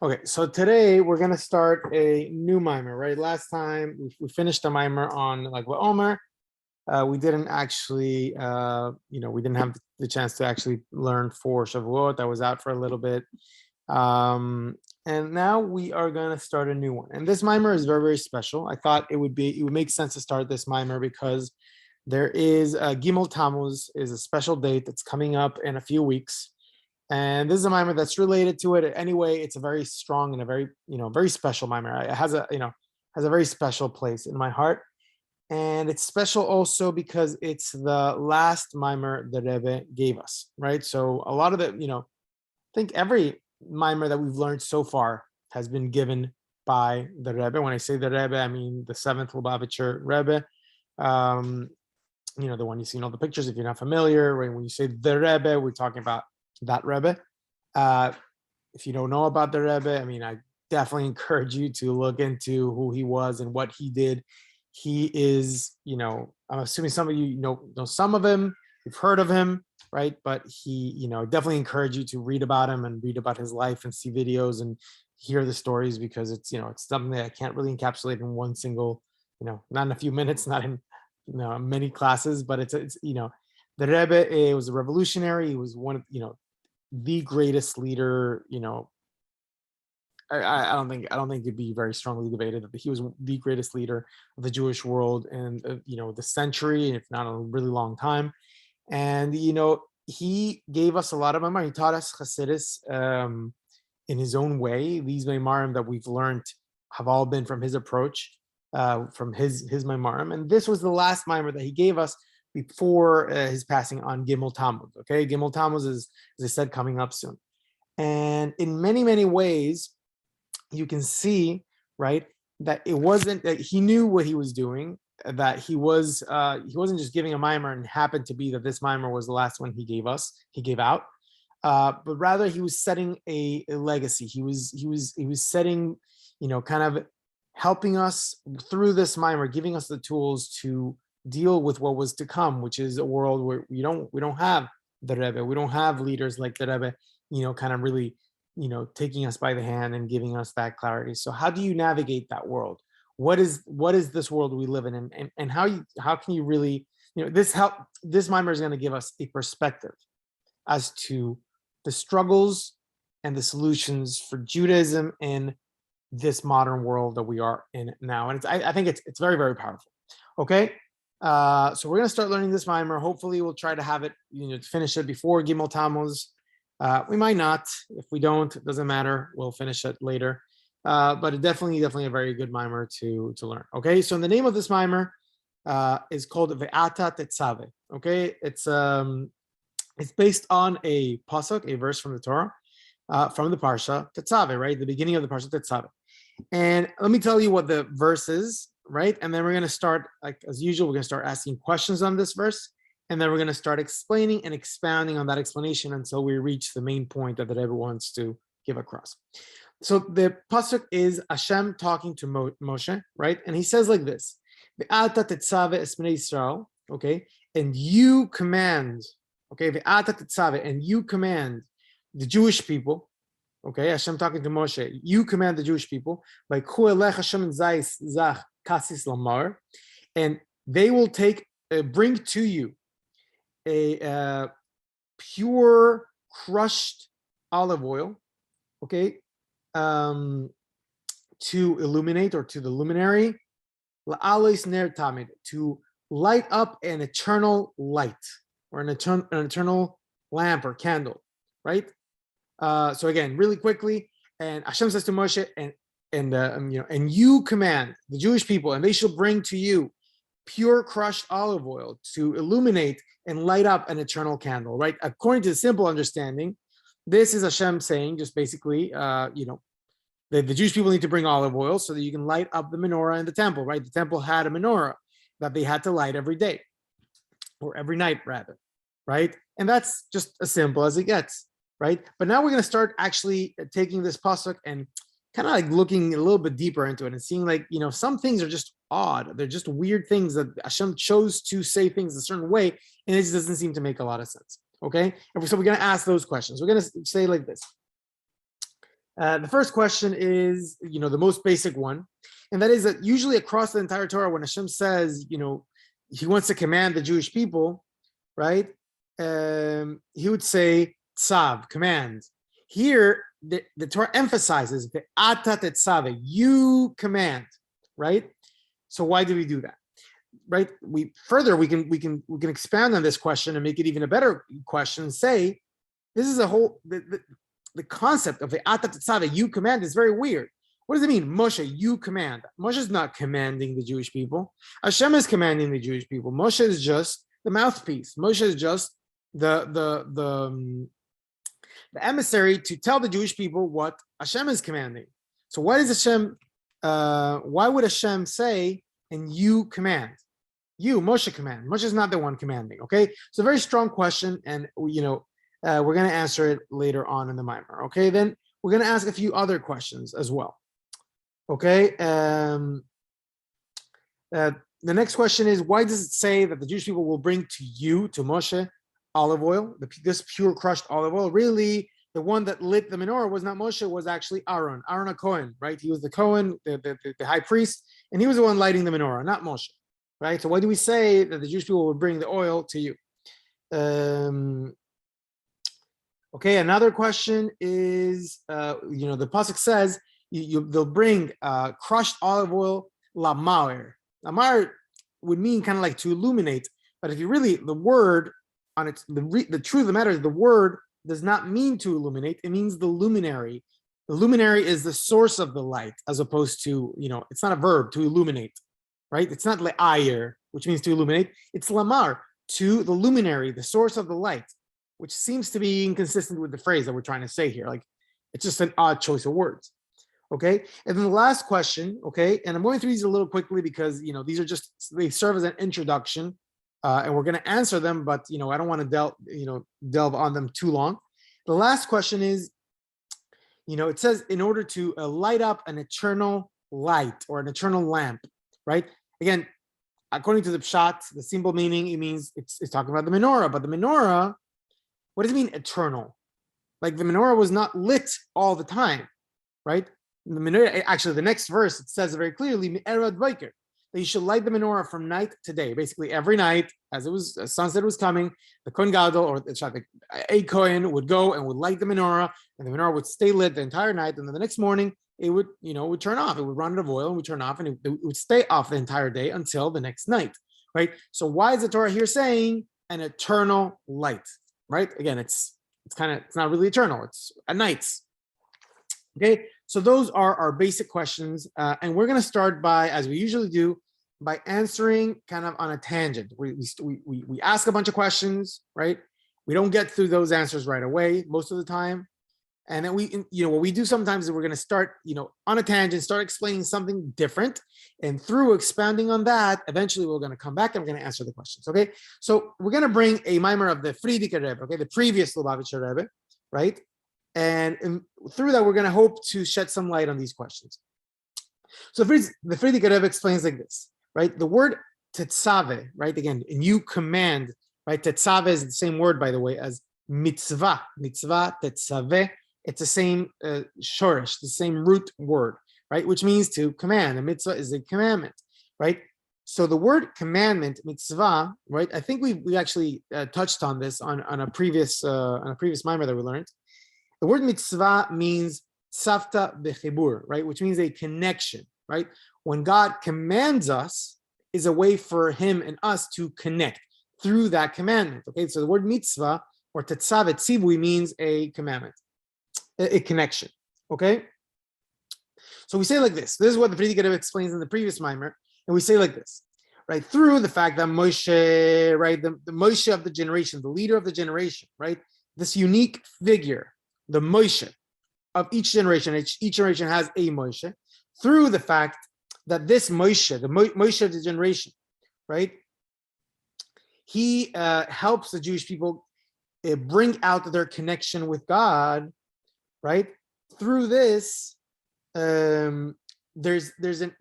Okay, so today we're gonna start a new mimer, right? Last time we finished the mimer on like what Omer. We didn't actually, we didn't have the chance to actually learn for Shavuot. I was out for a little bit, and now we are gonna start a new one. And this mimer is very, very special. I thought it would make sense to start this mimer because there is Gimel Tammuz is a special date that's coming up in a few weeks. And this is a mimer that's related to it. Anyway, it's a very strong and a very, very special mimer. It has a very special place in my heart. And it's special also because it's the last mimer the Rebbe gave us, right? So a lot of it, I think every mimer that we've learned so far has been given by the Rebbe. When I say the Rebbe, I mean the seventh Lubavitcher Rebbe. The one you see in all the pictures, if you're not familiar, right? When you say the Rebbe, we're talking about that Rebbe. If you don't know about the Rebbe, I definitely encourage you to look into who he was and what he did. He is, I'm assuming some of you know some of him, you've heard of him, right? But he, definitely encourage you to read about him and read about his life and see videos and hear the stories, because it's, it's something that I can't really encapsulate in one single, not in a few minutes, not in many classes, but it's the Rebbe was a revolutionary. He was one of, the greatest leader. I don't think it'd be very strongly debated that he was the greatest leader of the Jewish world and the century, if not a really long time. And he gave us a lot of Maimar. He taught us Chassidus in his own way. These Maimarim that we've learned have all been from his approach, from his Maimarim. And this was the last Maimar that he gave us before his passing on Gimel Tammuz. Okay, Gimel Tammuz is, as I said, coming up soon. And in many, many ways, you can see, right, that it wasn't that he knew what he was doing, that he wasn't just giving a mimer and happened to be that this mimer was the last one he gave out, but rather he was setting a legacy. He was setting, kind of helping us through this mimer, giving us the tools to deal with what was to come, which is a world where we don't have the Rebbe, we don't have leaders like the Rebbe, kind of really, taking us by the hand and giving us that clarity. So how do you navigate that world? What is this world we live in, and how can you really, this mimer is going to give us a perspective as to the struggles and the solutions for Judaism in this modern world that we are in now. And I think it's very, very powerful. Okay. So we're going to start learning this mimer. Hopefully we'll try to have it, finish it before Gimel Tammuz. We might not. If we don't, it doesn't matter. We'll finish it later. But it definitely a very good mimer to learn. Okay, so the name of this mimer is called Ve'ata Tetzaveh. Okay, it's based on a pasuk, a verse from the Torah, from the parsha Tetzaveh, right? The beginning of the parsha Tetzaveh. And let me tell you what the verse is, right? And then we're going to start, like as usual, we're going to start asking questions on this verse. And then we're going to start explaining and expounding on that explanation until we reach the main point that the Rebbe wants to give across. So the pasuk is Hashem talking to Moshe, right? And he says like this: "Ve'ata tetzaveh es bnei Yisrael," okay, and you command, okay, ve'ata tetzaveh, and you command the Jewish people, okay. Hashem talking to Moshe, you command the Jewish people, like Hu elech Hashem zayis zach kasis lamar, and they will bring to you a pure crushed olive oil, okay, to illuminate, or to the luminary, la'alos ner tamid, to light up an eternal light, or an eternal lamp or candle, right? So again, really quickly, and Hashem says to Moshe, and you command the Jewish people, and they shall bring to you pure crushed olive oil to illuminate and light up an eternal candle, right? According to the simple understanding, this is Hashem saying, just basically, the Jewish people need to bring olive oil so that you can light up the menorah in the temple, right? The temple had a menorah that they had to light every day, or every night rather, right? And that's just as simple as it gets, right? But now we're going to start actually taking this pasuk and kind of like looking a little bit deeper into it and seeing, like, some things are just odd. They're just weird things that Hashem chose to say things a certain way, and it just doesn't seem to make a lot of sense. Okay, and so we're going to ask those questions. We're going to say like this: The first question is, the most basic one, and that is that usually across the entire Torah, when Hashem says, he wants to command the Jewish people, right? He would say tzav, command. Here, the Torah emphasizes the ata tetzaveh, you command, right? So why do we do that? Right? We can expand on this question and make it even a better question and say, this is a whole the concept of the ata tetzaveh, you command, is very weird. What does it mean? Moshe, you command. Moshe is not commanding the Jewish people. Hashem is commanding the Jewish people. Moshe is just the mouthpiece. Moshe is just the emissary to tell the Jewish people what Hashem is commanding. So why does Hashem? Why would Hashem say, "And you command"? You, Moshe, command. Moshe is not the one commanding. Okay, it's a very strong question, and we're going to answer it later on in the Maimer. Okay, then we're going to ask a few other questions as well. Okay, the next question is, why does it say that the Jewish people will bring to you, to Moshe, olive oil, this pure crushed olive oil? Really, the one that lit the menorah was not Moshe, was actually Aaron a Cohen, right? He was the Cohen, the high priest, and he was the one lighting the menorah, not Moshe, right? So why do we say that the Jewish people will bring the oil to you? Okay, another question is, the pasuk says they'll bring crushed olive oil, lamaer. Lamaer would mean kind of like to illuminate, but if you really, the word on its, the truth of the matter is the word does not mean to illuminate, it means the luminary. The luminary is the source of the light, as opposed to, it's not a verb, to illuminate, right? It's not le'ayer, which means to illuminate, it's lamar, to the luminary, the source of the light, which seems to be inconsistent with the phrase that we're trying to say here. Like, it's just an odd choice of words. Okay, and then the last question, okay, and I'm going through these a little quickly because these are just, they serve as an introduction, and we're going to answer them, but I don't want to delve on them too long. The last question is, it says in order to light up an eternal light or an eternal lamp, right? Again, according to the pshat, the simple meaning, it means it's talking about the menorah, but the menorah, what does it mean eternal? Like the menorah was not lit all the time, right? The menorah, actually, the next verse, it says very clearly, that you should light the menorah from night to day. Basically, every night, as sunset was coming, the Kohen Gadol, or a Kohen, would go and would light the menorah, and the menorah would stay lit the entire night, and then the next morning, it would, would turn off. It would run out of oil and would turn off, and it would stay off the entire day until the next night, right? So why is the Torah here saying an eternal light, right? Again, it's not really eternal. It's a night. Okay, so those are our basic questions, and we're going to start by, as we usually do, by answering kind of on a tangent. We ask a bunch of questions, right? We don't get through those answers right away most of the time, and then what we do sometimes is we're going to start, on a tangent, start explaining something different, and through expanding on that, eventually we're going to come back and we're going to answer the questions. Okay, so we're going to bring a mimer of the Frierdiker Rebbe, okay, the previous Lubavitcher Rebbe, right? And through that, we're going to hope to shed some light on these questions. So the Frierdiker Rebbe explains like this, right? The word Tetzaveh, right? Again, and you command, right? Tetzaveh is the same word, by the way, as mitzvah. Mitzvah, Tetzaveh. It's the same shorish, the same root word, right? Which means to command. A mitzvah is a commandment, right? So the word commandment, mitzvah, right? I think we actually touched on this on a previous mimer that we learned. The word mitzvah means savta bechibur, right? Which means a connection, right? When God commands us, is a way for him and us to connect through that commandment. Okay, so the word mitzvah or tetzaveh, tzivui, means a commandment, a connection. Okay, so we say like this. This is what the Frierdiker Rebbe explains in the previous mimer, and we say like this, right? Through the fact that Moshe, right, the Moshe of the generation, the leader of the generation, right, this unique figure, the Moshe of each generation has a Moshe, through the fact that this Moshe, the Moshe of the generation, right, he helps the Jewish people bring out their connection with God, right? Through this, there's an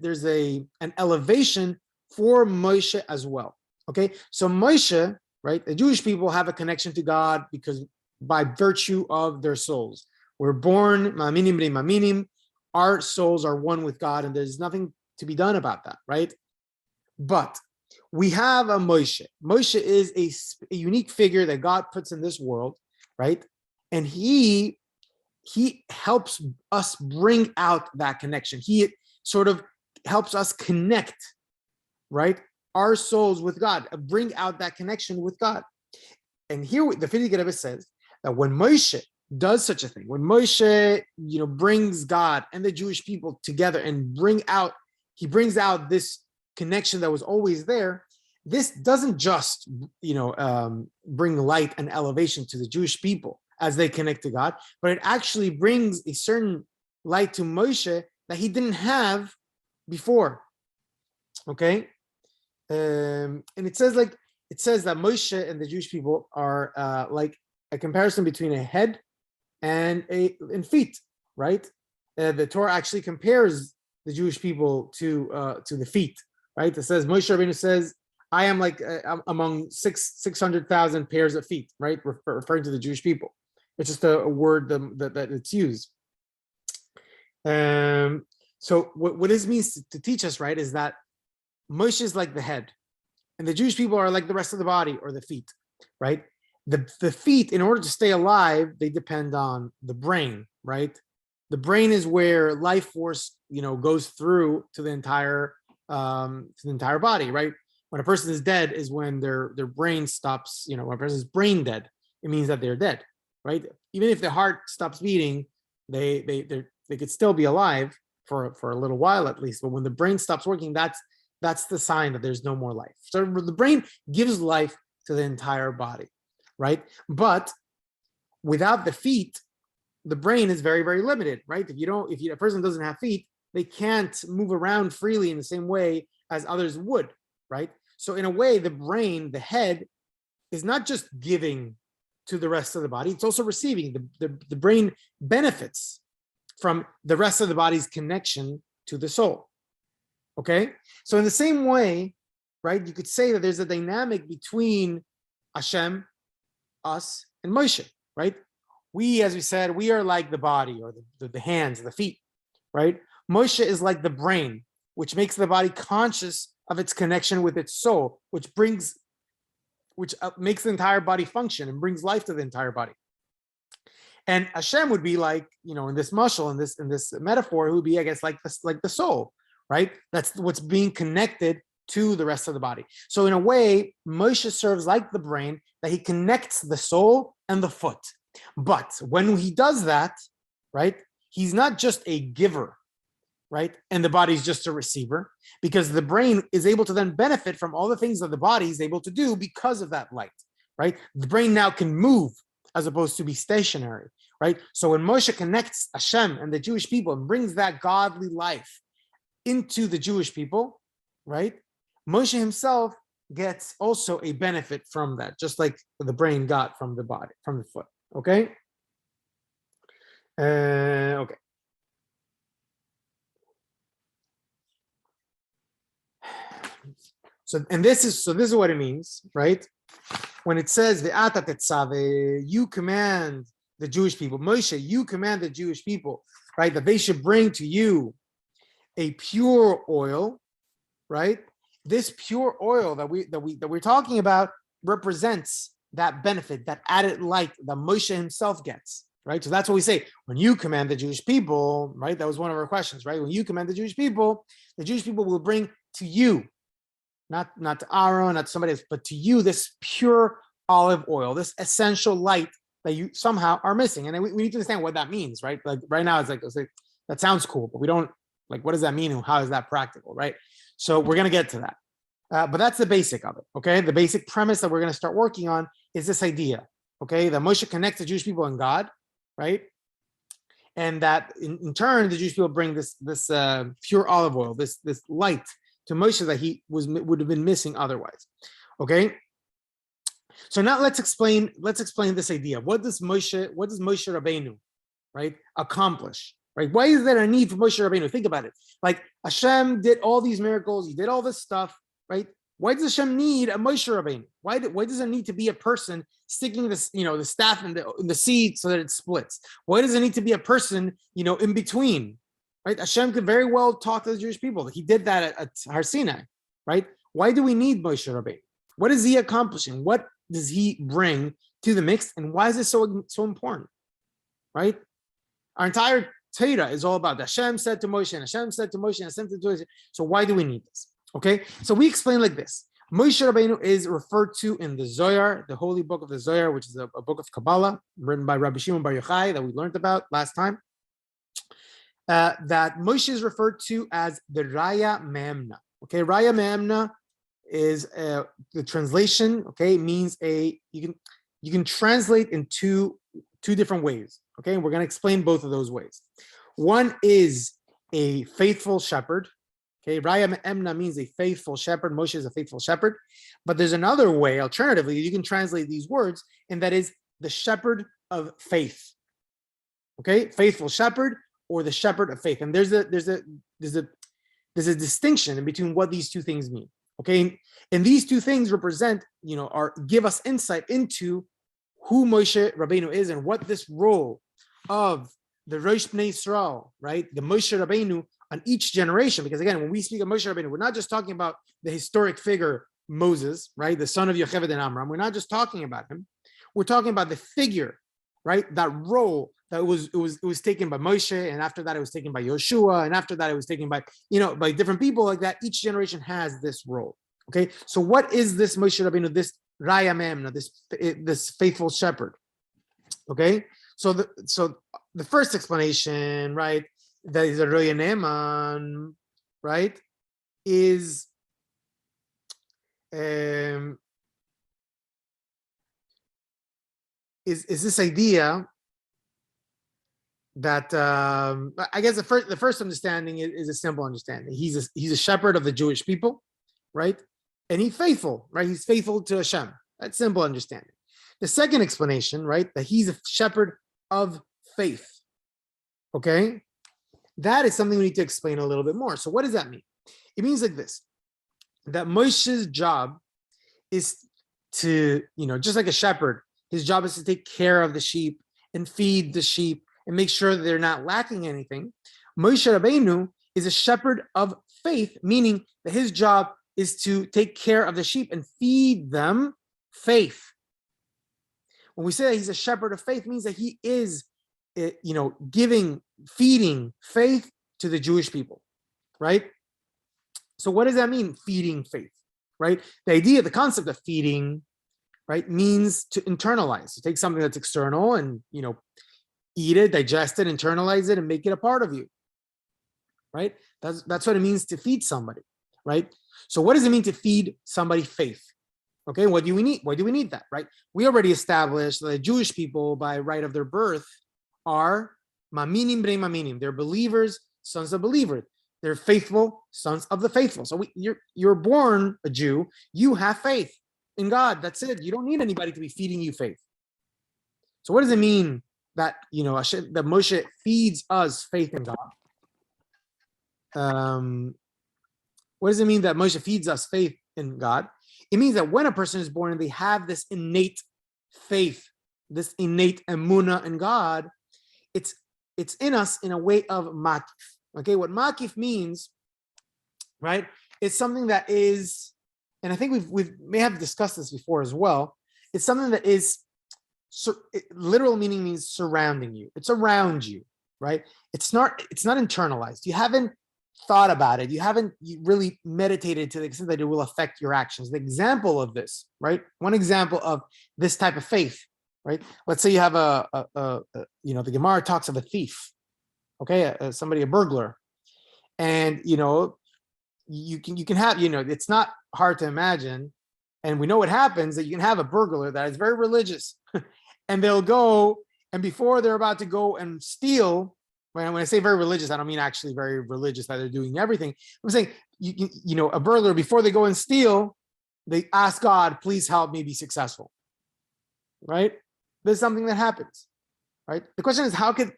elevation for Moshe as well. Okay, so Moshe, right, the Jewish people have a connection to God because by virtue of their souls. We're born, ma'aminim b'nei ma'aminim. Our souls are one with God, and there's nothing to be done about that, right? But we have a Moshe. Moshe is a unique figure that God puts in this world, right? And he helps us bring out that connection. He sort of helps us connect, right, our souls with God, bring out that connection with God. And here the Frierdiker Rebbe says that when Moshe does such a thing, when Moshe, brings God and the Jewish people together and he brings out this connection that was always there. This doesn't just, bring light and elevation to the Jewish people as they connect to God, but it actually brings a certain light to Moshe that he didn't have before. Okay, and it says that Moshe and the Jewish people are like a comparison between a head and feet, right? The Torah actually compares the Jewish people to the feet, right? It says Moshe Rabbeinu says, "I am like among 600,000 pairs of feet," right? Referring to the Jewish people. It's just a word that it's used. So what this means to teach us, right, is that Moshe is like the head, and the Jewish people are like the rest of the body or the feet, right? The feet, in order to stay alive, they depend on the brain, right? The brain is where life force, goes through to the entire body, right? When a person is dead is when their brain stops. When a person is brain dead, it means that they're dead, right? Even if the heart stops beating, they could still be alive for a little while at least. But when the brain stops working, that's the sign that there's no more life. So the brain gives life to the entire body, right? But without the feet, the brain is very, very limited, right? If a person doesn't have feet, they can't move around freely in the same way as others would, right? So in a way, the brain, the head, is not just giving to the rest of the body, it's also receiving. The brain benefits from the rest of the body's connection to the soul. Okay? So in the same way, right, you could say that there's a dynamic between Hashem, us, and Moshe, right? We, as we said, we are like the body or the hands, the feet, right? Moshe is like the brain, which makes the body conscious of its connection with its soul, which makes the entire body function and brings life to the entire body. And Hashem would be like, in this mashal, in this metaphor, it would be, I guess, like the soul, right? That's what's being connected to the rest of the body. So in a way, Moshe serves like the brain, that he connects the soul and the foot. But when he does that, right, he's not just a giver, right? And the body's just a receiver, because the brain is able to then benefit from all the things that the body is able to do because of that light, right? The brain now can move as opposed to be stationary, right? So when Moshe connects Hashem and the Jewish people and brings that godly life into the Jewish people, right? Moshe himself gets also a benefit from that, just like the brain got from the body, from the foot. Okay. Okay. So this is what it means, right? When it says the Tetzaveh, you command the Jewish people, Moshe, you command the Jewish people, right, that they should bring to you a pure oil, right? This pure oil that we're talking about represents that benefit, that added light that Moshe himself gets, right? So that's what we say when you command the Jewish people, right? That was one of our questions, right? When you command the Jewish people will bring to you, not to Aaron, not to somebody else, but to you, this pure olive oil, this essential light that you somehow are missing. And we need to understand what that means, right? Like right now, it's like that sounds cool, but we don't, like, what does that mean? And how is that practical, right? So we're going to get to that. But that's the basic of it, okay? The basic premise that we're going to start working on is this idea, okay? That Moshe connects the Jewish people and God, right? And that in turn, the Jewish people bring this pure olive oil, this light to Moshe that he would have been missing otherwise, okay? So now let's explain this idea. What does Moshe Rabbeinu, right, accomplish? Right? Why is there a need for Moshe Rabbeinu? Think about it. Like Hashem did all these miracles, he did all this stuff, right? Why does Hashem need a Moshe Rabbeinu? Why does there need to be a person sticking this, the staff in the sea so that it splits? Why does it need to be a person, in between? Right? Hashem could very well talk to the Jewish people. He did that at Har Sinai, right? Why do we need Moshe Rabbeinu? What is he accomplishing? What does he bring to the mix? And why is this so important? Right? Our entire Torah is all about Hashem said to Moshe, and Hashem said to Moshe, and Hashem said to Moshe. So why do we need this? Okay, so we explain like this. Moshe Rabbeinu is referred to in the Zohar, the holy book of the Zohar, which is a book of Kabbalah written by Rabbi Shimon Bar Yochai that we learned about last time. That Moshe is referred to as the Raya Me'emna. Okay, Raya Me'emna is the translation. Okay, means you can translate in two different ways. Okay, and we're going to explain both of those ways. One is a faithful shepherd. Okay, Raya Me'emna means a faithful shepherd. Moshe is a faithful shepherd. But there's another way, alternatively, you can translate these words, and that is the shepherd of faith. Okay, faithful shepherd or the shepherd of faith. And there's a distinction in between what these two things mean. Okay, and these two things represent, or give us insight into who Moshe Rabbeinu is and what this role of the Rosh Bnei Yisrael, right, the Moshe Rabbeinu on each generation. Because again, when we speak of Moshe Rabbeinu, we're not just talking about the historic figure Moses, right, the son of Yocheved and Amram. We're not just talking about him. We're talking about the figure, right, that role that was taken by Moshe, and after that it was taken by Yoshua, and after that it was taken by by different people like that. Each generation has this role. Okay, so what is this Moshe Rabbeinu, this Raya Me'emna, this faithful shepherd? Okay, so the first explanation, right, that is a Roya Ne'eman, right, is this idea that I guess the first understanding is a simple understanding. He's a shepherd of the Jewish people, right? And he's faithful, right? He's faithful to Hashem. That's simple understanding. The second explanation, right, that he's a shepherd of faith. Okay, that is something we need to explain a little bit more. So what does that mean? It means like this: that Moshe's job is to, just like a shepherd, his job is to take care of the sheep and feed the sheep and make sure that they're not lacking anything. Moshe Rabbeinu is a shepherd of faith, meaning that his job is to take care of the sheep and feed them faith. When we say that he's a shepherd of faith, it means that he is, feeding faith to the Jewish people, right? So what does that mean, feeding faith, right? The idea, the concept of feeding, right, means to internalize, to take something that's external and, eat it, digest it, internalize it, and make it a part of you, right? That's what it means to feed somebody, right? So what does it mean to feed somebody faith? Okay, what do we need? Why do we need that, right? We already established that the Jewish people, by right of their birth, are maminim bnei maminim. They're believers, sons of believers. They're faithful, sons of the faithful. So you're born a Jew. You have faith in God. That's it. You don't need anybody to be feeding you faith. So what does it mean that that Moshe feeds us faith in God? What does it mean that Moshe feeds us faith in God? It means that when a person is born and they have this innate faith, this innate emunah in God, it's in us in a way of makif. Okay, what makif means, right? It's something that is, and I think we may have discussed this before as well. It's something that is, literal meaning means surrounding you. It's around you, right? It's not internalized. You haven't thought about it. You haven't really meditated to the extent that it will affect your actions. The example of this, right? One example of this type of faith, right? Let's say you have the Gemara talks of a thief, okay, somebody, a burglar, and you can have, it's not hard to imagine, and we know what happens, that you can have a burglar that is very religious, and they'll go, and before they're about to go and steal, when I say very religious, I don't mean actually very religious that they're doing everything. I'm saying, a burglar, before they go and steal, they ask God, please help me be successful, right? There's something that happens, right? The question is, how could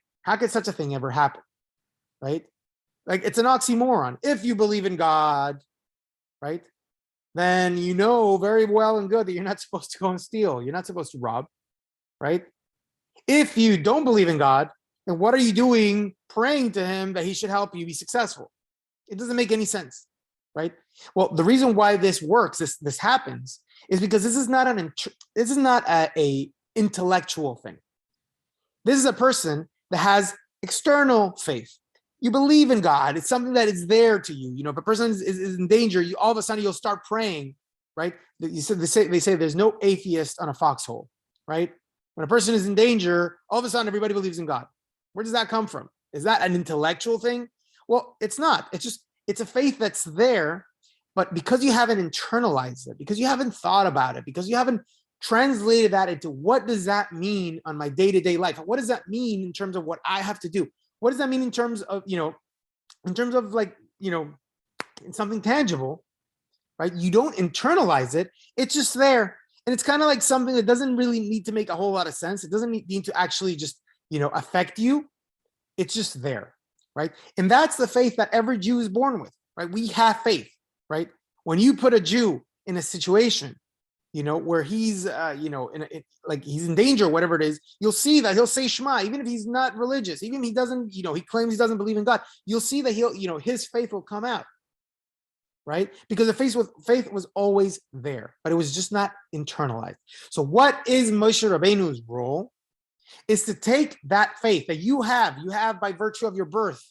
such a thing ever happen, right? Like, it's an oxymoron. If you believe in God, right, then you know very well and good that you're not supposed to go and steal. You're not supposed to rob, right? If you don't believe in God, then what are you doing praying to him that he should help you be successful? It doesn't make any sense, right? Well, the reason why this works, this happens, is because this is not a intellectual thing. This is a person that has external faith. You believe in God. It's something that is there to you. You know, if a person is in danger, you all of a sudden you'll start praying, right? They say there's no atheist on a foxhole, right? When a person is in danger, all of a sudden everybody believes in God. Where does that come from? Is that an intellectual thing? Well, it's not. It's a faith that's there, but because you haven't internalized it, because you haven't thought about it, because you haven't translated that into what does that mean on my day-to-day life? What does that mean in terms of what I have to do? What does that mean in terms of, like, in something tangible, right? You don't internalize it. It's just there. And it's kind of like something that doesn't really need to make a whole lot of sense. It doesn't need to actually just, affect you. It's just there, right? And that's the faith that every Jew is born with, right? We have faith, right? When you put a Jew in a situation, where he's, like he's in danger, whatever it is, you'll see that he'll say Shema, even if he's not religious, even if he doesn't, he claims he doesn't believe in God, you'll see that his faith will come out, right? Because the faith was always there, but it was just not internalized. So what is Moshe Rabbeinu's role? Is to take that faith that you have by virtue of your birth,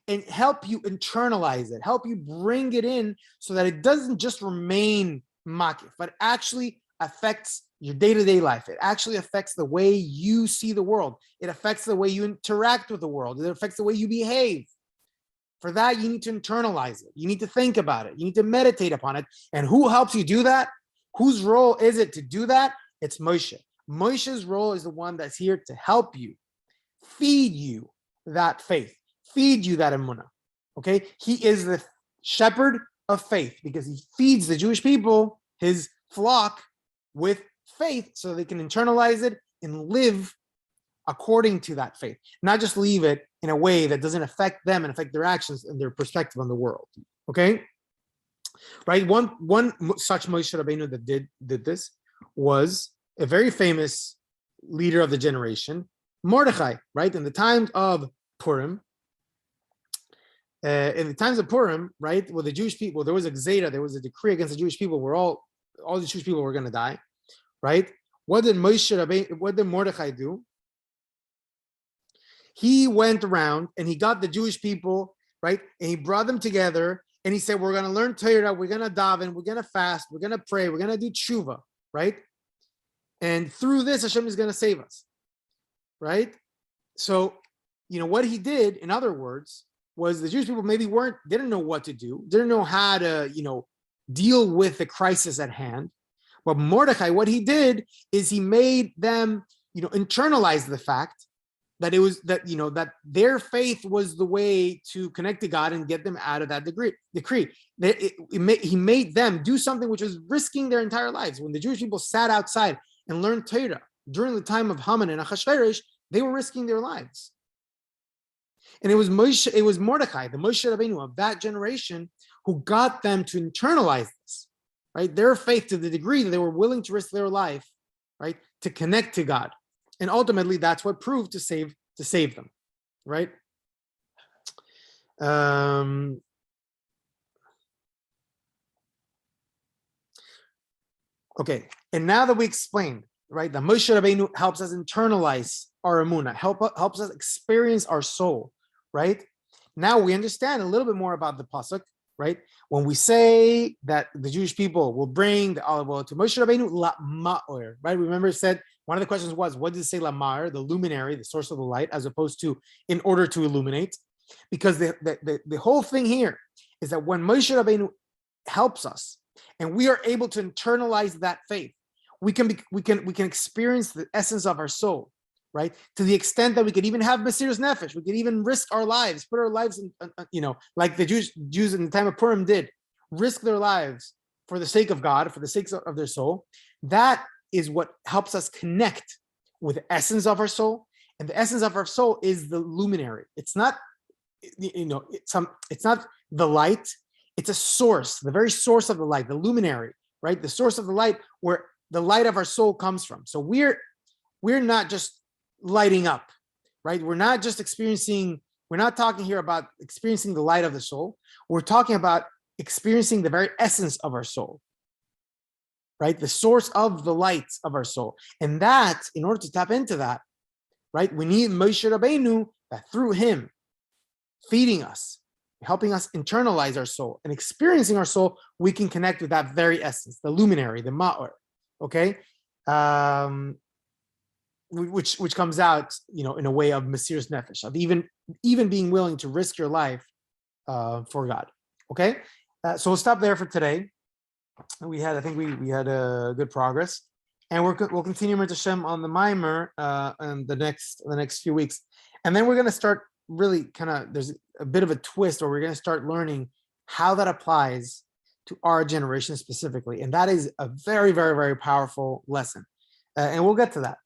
and help you internalize it, help you bring it in so that it doesn't just remain makif, but actually affects your day-to-day life. It actually affects the way you see the world. It affects the way you interact with the world. It affects the way you behave. For that, you need to internalize it. You need to think about it. You need to meditate upon it. And who helps you do that? Whose role is it to do that? It's Moshe. Moshe's role is the one that's here to help you, feed you that faith, feed you that emunah. Okay? He is the shepherd of faith because he feeds the Jewish people, his flock, with faith so they can internalize it and live according to that faith, not just leave it in a way that doesn't affect them and affect their actions and their perspective on the world. Okay? Right? One such Moshe Rabbeinu that did this was a very famous leader of the generation, Mordecai, right? In the times of Purim, right, with the Jewish people, there was a gzeira, there was a decree against the Jewish people where all the Jewish people were going to die, right? What did Mordecai do? He went around and he got the Jewish people, right? And he brought them together and he said, we're going to learn Torah, we're going to daven, we're going to fast, we're going to pray, we're going to do tshuva, right? And through this, Hashem is going to save us, right? So, what he did, in other words, was the Jewish people maybe didn't know what to do, didn't know how to, deal with the crisis at hand. But Mordecai, what he did is he made them, internalize the fact that that their faith was the way to connect to God and get them out of that decree. He made them do something which was risking their entire lives. When the Jewish people sat outside and learned Torah during the time of Haman and Achashverosh, they were risking their lives. And it was Mordecai, the Moshe Rabbeinu of that generation, who got them to internalize this, right? Their faith to the degree that they were willing to risk their life, right, to connect to God. And ultimately, that's what proved to save them, right? Okay, and now that we explained, right, that Moshe Rabbeinu helps us internalize our emunah, helps us experience our soul, right? Now we understand a little bit more about the pasuk, right? When we say that the Jewish people will bring the olive oil to Moshe Rabbeinu, la ma'or, right? Remember, it said one of the questions was, what does it say la ma'or, the luminary, the source of the light, as opposed to in order to illuminate? Because the whole thing here is that when Moshe Rabbeinu helps us, and we are able to internalize that faith, we can experience the essence of our soul, right? To the extent that we could even have Mesiras Nefesh, we could even risk our lives, put our lives in, like the Jews in the time of Purim did, risk their lives for the sake of God, for the sake of their soul. That is what helps us connect with the essence of our soul, and the essence of our soul is the luminary. It's not, it's not the light. It's a source, the very source of the light, the luminary, right? The source of the light where the light of our soul comes from. So we're not just lighting up, right? We're not just experiencing, we're not talking here about experiencing the light of the soul. We're talking about experiencing the very essence of our soul, right? The source of the light of our soul. And that, in order to tap into that, right, we need Moshe Rabbeinu, that through him feeding us, helping us internalize our soul and experiencing our soul, we can connect with that very essence, the luminary, the ma'or, okay? Which comes out, in a way of Mesiras Nefesh, of even being willing to risk your life for God, okay? So we'll stop there for today. We had a good progress, and we'll continue with Hashem on the Mimer in the next few weeks, and then we're going to start really there's a bit of a twist where we're going to start learning how that applies to our generation specifically, and that is a very, very, very powerful lesson, and we'll get to that.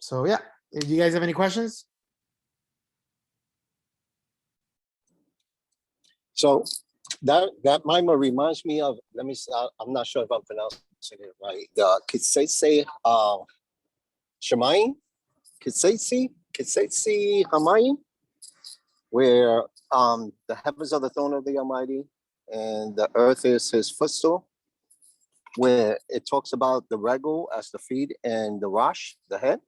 So yeah, do you guys have any questions? So that mimer reminds me of, I'm not sure if I'm pronouncing it right, the Kitsetse Shemayim, Kitsetse Hamayim, where the heavens are the throne of the Almighty and the earth is his footstool, where it talks about the regal as the feet and the rosh, the head.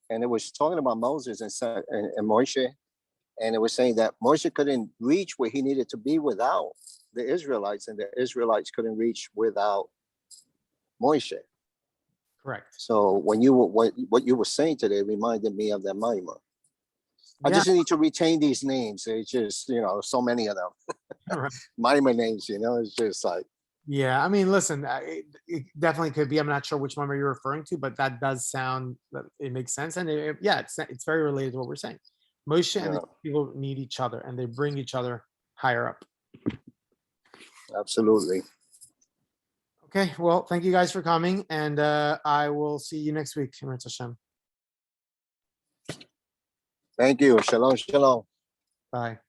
And it was talking about Moses and Moshe. And it was saying that Moshe couldn't reach where he needed to be without the Israelites, and the Israelites couldn't reach without Moshe. Correct. So when what you were saying today reminded me of that mimer. I just need to retain these names. It's just, so many of them. Right. Mimer names, it's just like. Yeah, I mean, listen, it definitely could be. I'm not sure which mimer you're referring to, but that does sound, it makes sense. And it's very related to what we're saying. Moshe and the people need each other, and they bring each other higher up. Absolutely. Okay, well, thank you guys for coming, and I will see you next week. Thank you. Shalom, shalom. Bye.